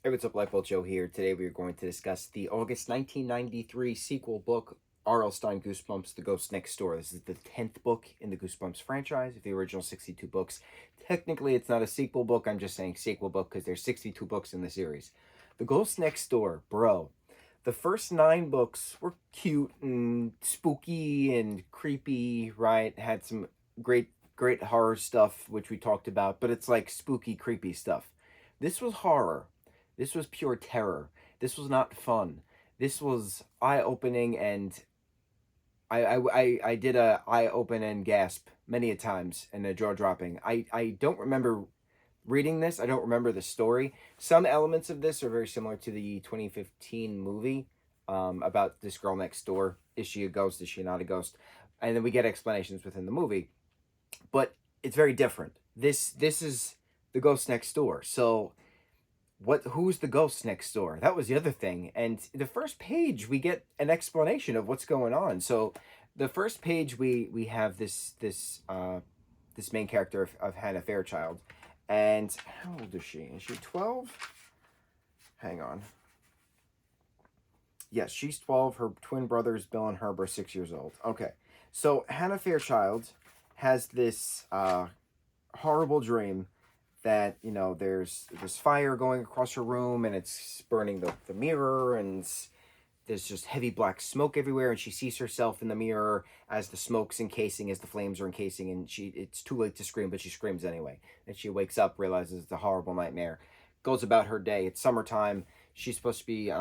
Hey, what's up, lightboltjoe here. Today we are going to discuss the August 1993 sequel book, R.L. Stine Goosebumps, The Ghost Next Door. This is the 10th book in the Goosebumps franchise of the original 62 books. Technically, it's not a sequel book. I'm just saying sequel book because there's 62 books in the series. The Ghost Next Door, bro. The first 9 books were cute and spooky and creepy, right? Had some great horror stuff, which we talked about, but it's like spooky, creepy stuff. This was horror. This was pure terror. This was not fun. This was eye-opening, and I did a eye-open and gasp many a times and a jaw-dropping. I don't remember reading this. I don't remember the story. Some elements of this are very similar to the 2015 movie about this girl next door. Is she a ghost? Is she not a ghost? And then we get explanations within the movie, but it's very different. This is the ghost next door. So who's the ghost next door? That was the other thing. And the first page we get an explanation of what's going on. So the first page we have this main character of Hannah Fairchild. And how old is she? Is she 12? Hang on. Yes, she's 12. Her twin brothers Bill and Herb are 6 years old. Okay. So Hannah Fairchild has this horrible dream that, you know, there's fire going across her room, and it's burning the mirror, and there's just heavy black smoke everywhere, and she sees herself in the mirror as the smoke's encasing, as the flames are encasing, and it's too late to scream, but she screams anyway. And she wakes up, realizes it's a horrible nightmare, goes about her day. It's summertime. She's supposed to be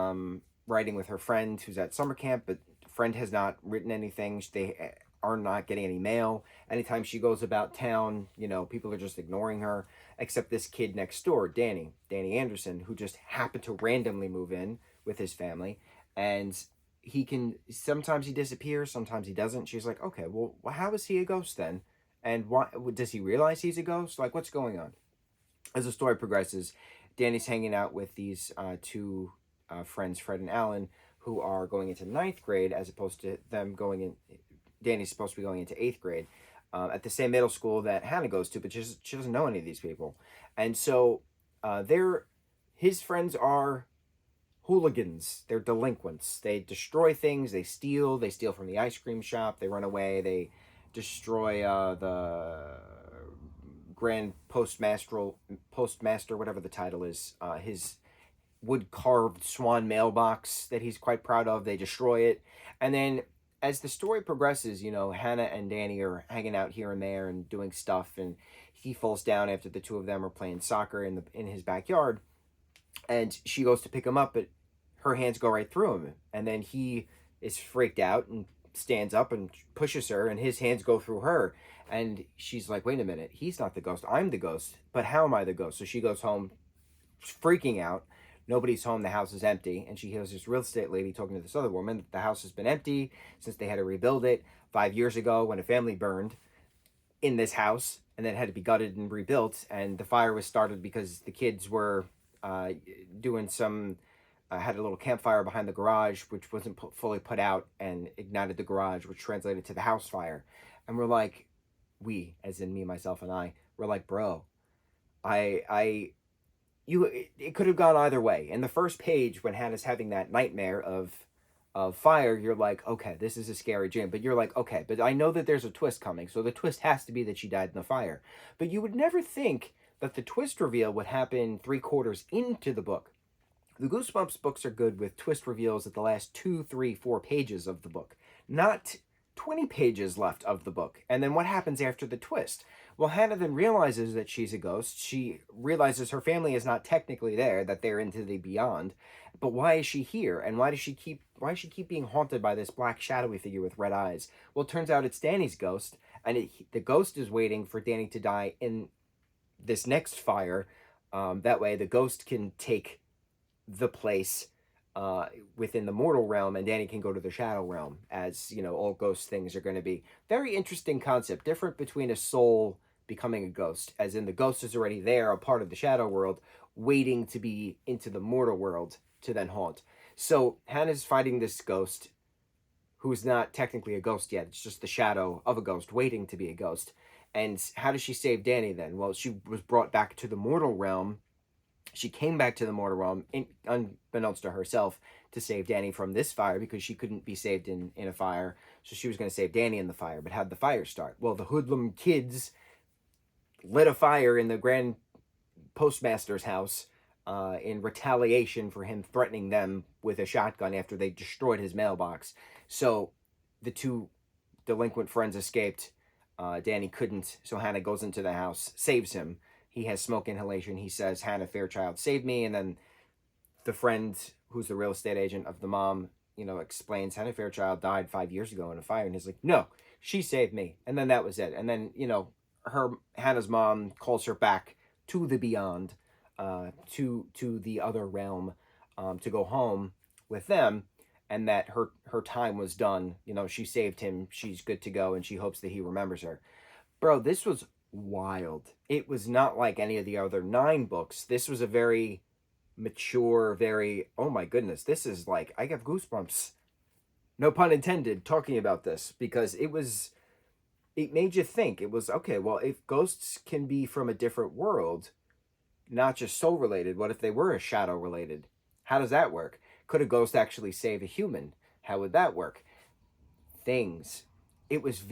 writing with her friend who's at summer camp, but the friend has not written anything. They are not getting any mail. Anytime she goes about town, you know, people are just ignoring her, except this kid next door, Danny Anderson, who just happened to randomly move in with his family. And sometimes he disappears, sometimes he doesn't. She's like, okay, well, how is he a ghost then? And why does he realize he's a ghost? Like, what's going on? As the story progresses, Danny's hanging out with these two friends, Fred and Alan, who are going into 9th grade, as opposed to them going in. Danny's supposed to be going into 8th grade at the same middle school that Hannah goes to, but she doesn't know any of these people. And so his friends are hooligans. They're delinquents. They destroy things. They steal from the ice cream shop. They run away. They destroy the grand postmaster, whatever the title is, his wood-carved swan mailbox that he's quite proud of. They destroy it. And then as the story progresses, you know, Hannah and Danny are hanging out here and there and doing stuff, and he falls down after the two of them are playing soccer in his backyard, and she goes to pick him up, but her hands go right through him, and then he is freaked out and stands up and pushes her, and his hands go through her, and she's like, wait a minute, he's not the ghost, I'm the ghost, but how am I the ghost? So she goes home freaking out. Nobody's home, the house is empty, and she hears this real estate lady talking to this other woman. The house has been empty since they had to rebuild it 5 years ago when a family burned in this house and then had to be gutted and rebuilt, and the fire was started because the kids were doing some had a little campfire behind the garage, which wasn't fully put out, and ignited the garage, which translated to the house fire. And we're like, we, as in me, myself, and I, we're like, bro, it could have gone either way. In the first page, when Hannah's having that nightmare of fire, you're like, okay, this is a scary dream. But you're like, okay, but I know that there's a twist coming, so the twist has to be that she died in the fire. But you would never think that the twist reveal would happen 3/4 into the book. The Goosebumps books are good with twist reveals at the last 2, 3, 4 pages of the book, not 20 pages left of the book. And then what happens after the twist? Well, Hannah then realizes that she's a ghost. She realizes her family is not technically there, that they're into the beyond. But why is she here? And why does she keep being haunted by this black shadowy figure with red eyes? Well, it turns out it's Danny's ghost, and the ghost is waiting for Danny to die in this next fire. That way the ghost can take the place within the mortal realm, and Danny can go to the shadow realm, as you know, all ghost things are going to be. Very interesting concept, different between a soul becoming a ghost, as in the ghost is already there, a part of the shadow world, waiting to be into the mortal world to then haunt. So Hannah's fighting this ghost, who's not technically a ghost yet. It's just the shadow of a ghost waiting to be a ghost. And how does she save Danny then? Well, she was brought back to the mortal realm She came back to the mortar realm, unbeknownst to herself, to save Danny from this fire because she couldn't be saved in a fire. So she was going to save Danny in the fire. But how'd the fire start? Well, the hoodlum kids lit a fire in the Grand Postmaster's house in retaliation for him threatening them with a shotgun after they destroyed his mailbox. So the two delinquent friends escaped. Danny couldn't, so Hannah goes into the house, saves him. He has smoke inhalation. He says, Hannah Fairchild saved me. And then the friend, who's the real estate agent of the mom, explains Hannah Fairchild died 5 years ago in a fire. And he's like, no, she saved me. And then that was it. And then, Hannah's mom calls her back to the beyond, to the other realm, to go home with them, and that her time was done. She saved him. She's good to go, and she hopes that he remembers her. Bro, this was wild. It was not like any of the other 9 books. This was a very mature, very, oh my goodness, this is like, I get goosebumps. No pun intended, talking about this, because it made you think. It was, okay, well, if ghosts can be from a different world, not just soul related, what if they were a shadow related? How does that work? Could a ghost actually save a human? How would that work? Things. It was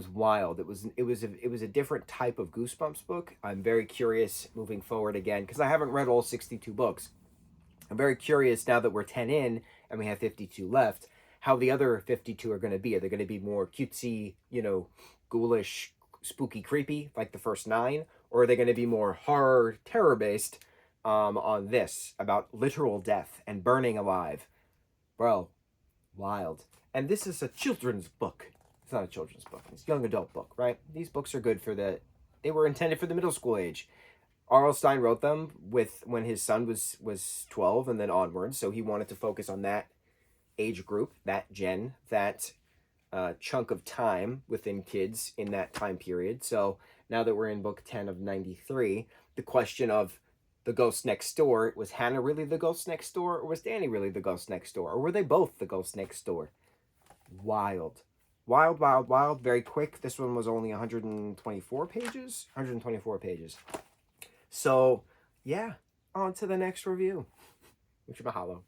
wild. It was a different type of Goosebumps book. I'm very curious moving forward again, because I haven't read all 62 books. I'm very curious now that we're 10 in and we have 52 left, how the other 52 are going to be. Are they going to be more cutesy, ghoulish, spooky, creepy, like the first 9? Or are they going to be more horror, terror-based on this, about literal death and burning alive? Bro, wild. And this is a children's book. It's not a children's book. It's a young adult book, right? These books are good they were intended for the middle school age. R.L. Stine wrote them when his son was 12 and then onwards, so he wanted to focus on that age group, that gen, that chunk of time within kids in that time period. So now that we're in book 10 of 93, the question of the ghost next door, was Hannah really the ghost next door, or was Danny really the ghost next door, or were they both the ghost next door? Wild. Wild, wild, wild. Very quick. This one was only 124 pages. 124 pages. So, yeah, on to the next review. Mucho mahalo.